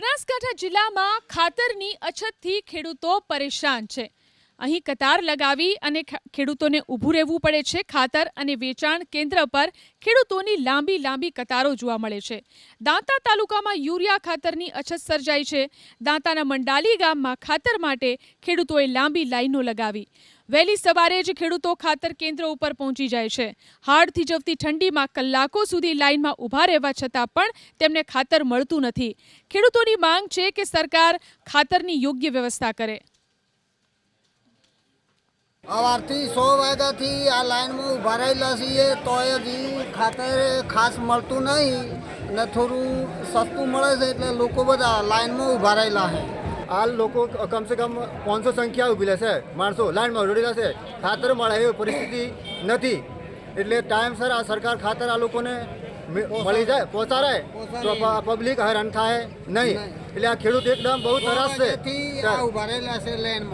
બનાસકાંઠા જિલ્લામાં ખાતરની અછતથી ખેડૂતો પરેશાન છે। અહીં કતાર લગાવી અને ખેડૂતોને ઊભું રહેવું પડે છે। ખાતર અને વેચાણ કેન્દ્ર પર ખેડૂતોની લાંબી કતારો જોવા મળે છે। દાંતા તાલુકામાં યુરિયા ખાતરની અછત સર્જાઈ છે। દાંતાના મંડાલી ગામમાં ખાતર માટે ખેડૂતોએ લાંબી લાઈનો લગાવી। વહેલી સવારે જ ખેડૂતો ખાતર કેન્દ્ર ઉપર પહોંચી જાય છે। હાડ થીજવતી ઠંડીમાં કલાકો સુધી લાઈનમાં ઊભા રહેવા છતાં પણ તેમને ખાતર મળતું નથી। ખેડૂતોની માંગ છે કે સરકાર ખાતરની યોગ્ય વ્યવસ્થા કરે। સવારથી 100 વાગ્યાથી આ લાઈનમાં ઊભા રહેલા છીએ તોય હજી ખાતર ખાસ મળતું નહીં ને થોડું સસ્તું મળે છે એટલે લોકો બધા લાઈનમાં ઊભા રહેલા છે। આ લોકો કમસે કમ 500 સંખ્યા ઊભી છે, માણસો લાઈનમાં ઉડેલા છે, ખાતર મળે એવી પરિસ્થિતિ નથી। એટલે ટાઈમસર આ સરકાર ખાતર આ લોકોને મળી જાય પહોંચાડે તો પબ્લિક હેરાન થાય નહીં। એટલે આ ખેડૂત એકદમ બહુ તરાસ છે। ઊભા રહેલા છે લાઈનમાં।